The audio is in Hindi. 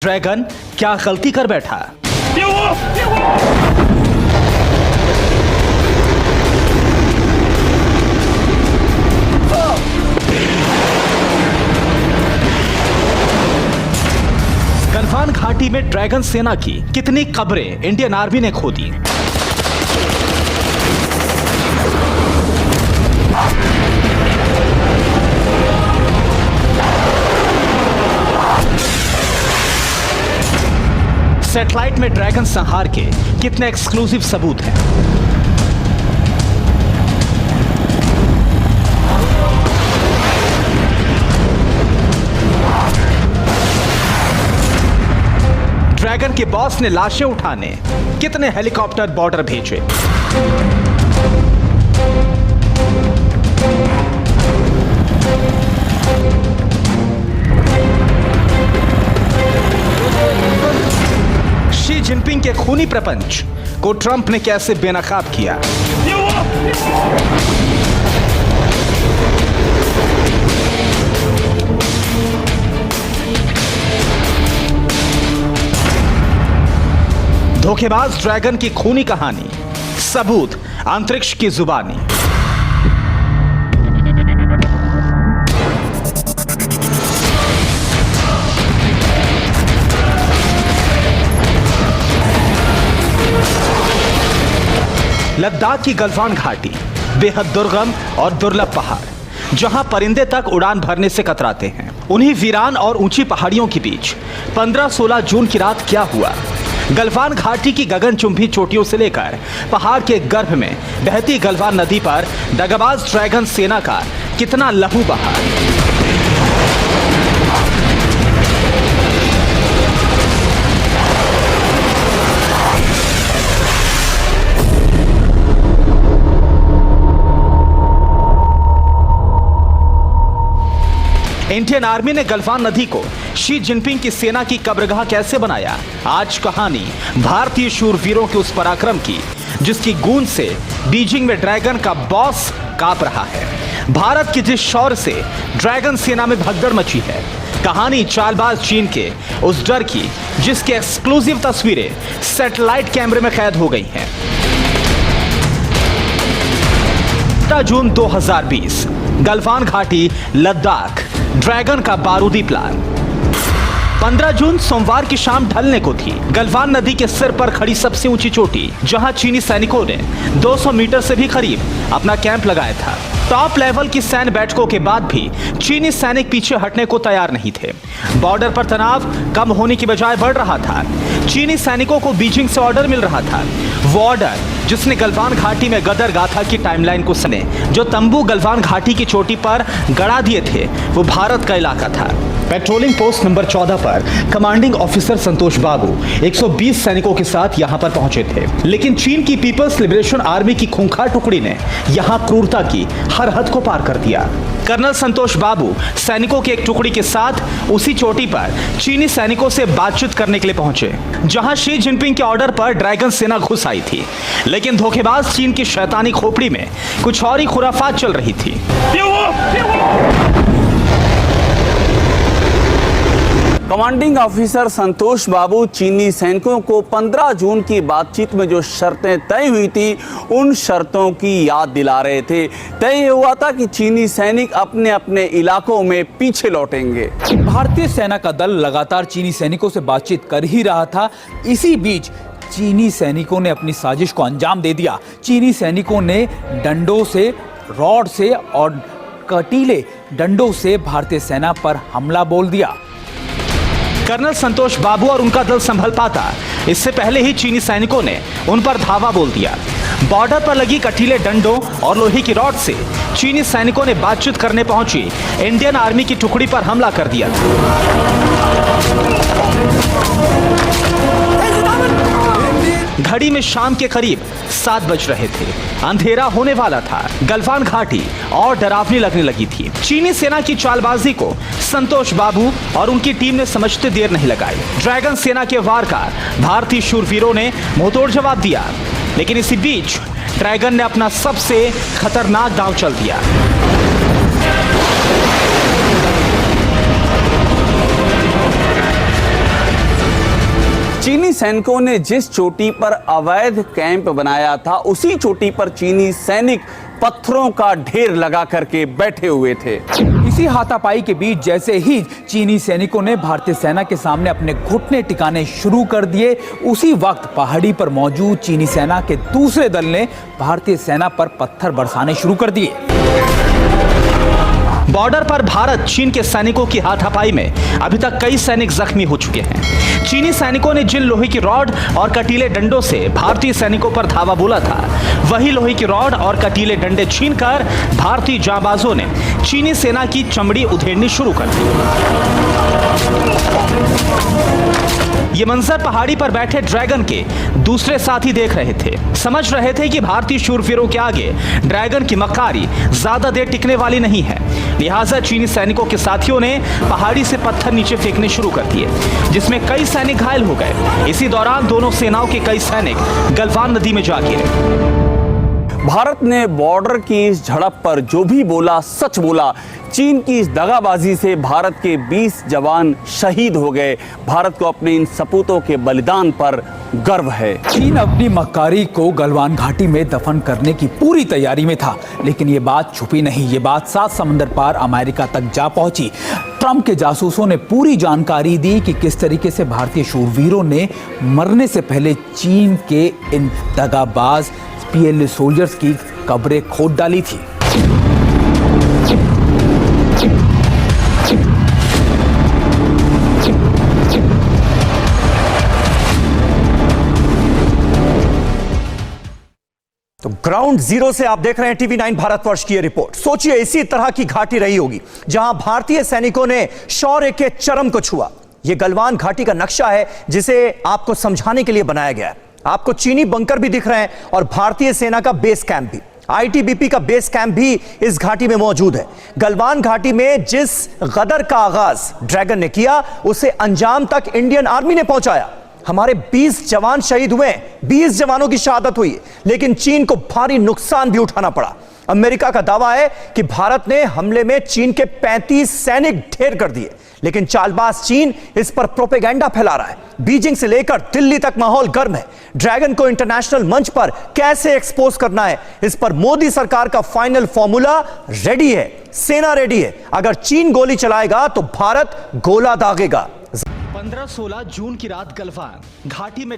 ड्रैगन क्या गलती कर बैठा? गलवान घाटी में ड्रैगन सेना की कितनी कब्रें इंडियन आर्मी ने खोदी? सैटेलाइट में ड्रैगन संहार के कितने एक्सक्लूसिव सबूत हैं? ड्रैगन के बॉस ने लाशें उठाने कितने हेलीकॉप्टर बॉर्डर भेजे? शी जिनपिंग के खूनी प्रपंच को ट्रंप ने कैसे बेनकाब किया? धोखेबाज ड्रैगन की खूनी कहानी, सबूत अंतरिक्ष की जुबानी। लद्दाख की गलवान घाटी बेहद दुर्गम और दुर्लभ पहाड़, जहां परिंदे तक उड़ान भरने से कतराते हैं। उन्हीं वीरान और ऊंची पहाड़ियों के बीच 15-16 जून की रात क्या हुआ? गलवान घाटी की गगनचुंबी चोटियों से लेकर पहाड़ के गर्भ में बहती गलवान नदी पर दगाबाज ड्रैगन सेना का कितना लहू बहा? इंडियन आर्मी ने गलवान नदी को शी जिनपिंग की सेना की कब्रगाह कैसे बनाया? आज कहानी भारतीय शूरवीरों के उस पराक्रम की जिसकी गूंज से बीजिंग में ड्रैगन का बॉस कांप रहा है। भारत की जिस शौर्य से ड्रैगन सेना में भगदड़ मची है। कहानी चालबाज चीन के उस डर की जिसके एक्सक्लूसिव तस्वीरें सैटेलाइट कैमरे में कैद हो गई हैं। 17 जून 2020 गलवान घाटी लद्दाख, ड्रैगन का बारूदी प्लान। 15 जून सोमवार की शाम ढलने को थी। गलवान नदी के सिर पर खड़ी सबसे ऊंची चोटी, जहां चीनी सैनिकों ने 200 मीटर से भी करीब अपना कैंप लगाया था। टॉप लेवल की सैन्य बैठकों के बाद भी चीनी सैनिक पीछे हटने को तैयार नहीं थे। बॉर्डर पर तनाव कम होने की बजाय बढ़ रहा था। चीनी सैनिकों को बीजिंग से ऑर्डर मिल रहा था। वो ऑर्डर जिसने गलवान घाटी में गदर गाथा की टाइमलाइन को सने, जो तंबू गलवान घाटी की चोटी पर गड़ा दिए थे, वो भारत का इलाका था। पेट्रोलिंग पोस्ट नंबर 14 पर कमांडिंग ऑफिसर संतोष बाबू 120 सैनिकों के साथ यहां पर पहुंचे थे। लेकिन चीन की पीपल्स लिबरेशन आर्मी की खूंखार टुकड़ी ने यहां क्रूरता की हर हद को पार कर दिया। कर्नल संतोष बाबू सैनिकों की एक टुकड़ी के साथ उसी चोटी पर चीनी सैनिकों से बातचीत करने के लिए पहुंचे, जहां शी जिनपिंग के ऑर्डर पर ड्रैगन सेना घुस आई थी। लेकिन धोखेबाज चीन की शैतानी खोपड़ी में कुछ और ही खुराफात चल रही थी। कमांडिंग ऑफिसर संतोष बाबू चीनी सैनिकों को 15 जून की बातचीत में जो शर्तें तय हुई थी, उन शर्तों की याद दिला रहे थे। तय हुआ था कि चीनी सैनिक अपने अपने इलाकों में पीछे लौटेंगे। भारतीय सेना का दल लगातार चीनी सैनिकों से बातचीत कर ही रहा था। इसी बीच चीनी सैनिकों ने अपनी साजिश को अंजाम दे दिया। चीनी सैनिकों ने डंडों से, रॉड से और कटीले डंडों से भारतीय सेना पर हमला बोल दिया। कर्नल संतोष बाबू और उनका दल संभल पाता, इससे पहले ही चीनी सैनिकों ने उन पर धावा बोल दिया। बॉर्डर पर लगी कटीले डंडों और लोहे की रॉड से चीनी सैनिकों ने बातचीत करने पहुंची इंडियन आर्मी की टुकड़ी पर हमला कर दिया। घड़ी में शाम के करीब 7 बज रहे थे। अंधेरा होने वाला था। गलवान घाटी और डरावनी लगने लगी थी। चीनी सेना की चालबाजी को संतोष बाबू और उनकी टीम ने समझते देर नहीं लगाई। ड्रैगन सेना के वार का भारतीय शूरवीरों ने मुंहतोड़ जवाब दिया। लेकिन इसी बीच ड्रैगन ने अपना सबसे खतरनाक दांव चल दिया। सैनिकों ने जिस चोटी पर अवैध कैंप बनाया था, उसी चोटी पर चीनी सैनिक पत्थरों का ढेर लगा करके बैठे हुए थे। इसी हाथापाई के बीच जैसे ही चीनी सैनिकों ने भारतीय सेना के सामने अपने घुटने टिकाने शुरू कर दिए, उसी वक्त पहाड़ी पर मौजूद चीनी सेना के दूसरे दल ने भारतीय सेना पर पत्थर बरसाने शुरू कर दिए। बॉर्डर पर भारत चीन के सैनिकों की हाथापाई में अभी तक कई सैनिक जख्मी हो चुके हैं। चीनी सैनिकों ने जिन लोहे की रॉड और कटीले डंडों से भारतीय सैनिकों पर धावा बोला था, वही लोहे की रॉड और कटीले डंडे छीनकर भारतीय जांबाजों ने चीनी सेना की चमड़ी उधेड़नी शुरू कर दी। ये मंजर पहाड़ी पर बैठे ड्रैगन के दूसरे साथी देख रहे थे। समझ रहे थे कि भारतीय शूरवीरों के आगे ड्रैगन की मक्कारी ज्यादा देर टिकने वाली नहीं है। लिहाजा चीनी सैनिकों के साथियों ने पहाड़ी से पत्थर नीचे फेंकने शुरू कर दिए, जिसमें कई सैनिक घायल हो गए। इसी दौरान दोनों सेनाओं के कई सैनिक गलवान नदी में जा गिरे। भारत ने बॉर्डर की इस झड़प पर जो भी बोला सच बोला। चीन की इस दगाबाजी से भारत के 20 जवान शहीद हो गए। भारत को अपने इन सपूतों के बलिदान पर गर्व है। चीन अपनी मक्कारी को गलवान घाटी में दफन करने की पूरी तैयारी में था, लेकिन ये बात छुपी नहीं। ये बात 7 समंदर पार अमेरिका तक जा पहुंची। ट्रंप के जासूसों ने पूरी जानकारी दी कि किस तरीके से भारतीय शूरवीरों ने मरने से पहले चीन के इन दगाबाज PLA सोल्जर्स की कब्रें खोद डाली थी। तो ग्राउंड जीरो से आप देख रहे हैं TV9 भारतवर्ष की यह रिपोर्ट। सोचिए इसी तरह की घाटी रही होगी जहां भारतीय सैनिकों ने शौर्य के चरम को छुआ। यह गलवान घाटी का नक्शा है जिसे आपको समझाने के लिए बनाया गया है। आपको चीनी बंकर भी दिख रहे हैं और भारतीय सेना का बेस कैंप भी, ITBP का बेस कैंप भी इस घाटी में मौजूद है। गलवान घाटी में जिस गदर का आगाज ड्रैगन ने किया, उसे अंजाम तक इंडियन आर्मी ने पहुंचाया। हमारे 20 जवान शहीद हुए, 20 जवानों की शहादत हुई, लेकिन चीन को भारी नुकसान भी उठाना पड़ा। अमेरिका का दावा है कि भारत ने हमले में चीन के 35 सैनिक ढेर कर दिए, लेकिन चालबाज चीन इस पर प्रोपेगेंडा फैला रहा है। बीजिंग से लेकर दिल्ली तक माहौल गर्म है। ड्रैगन को इंटरनेशनल मंच पर कैसे एक्सपोज करना है, इस पर मोदी सरकार का फाइनल फॉर्मूला रेडी है। सेना रेडी है। अगर चीन गोली चलाएगा तो भारत गोला दागेगा। 15-16 जून की रात गलवान घाटी में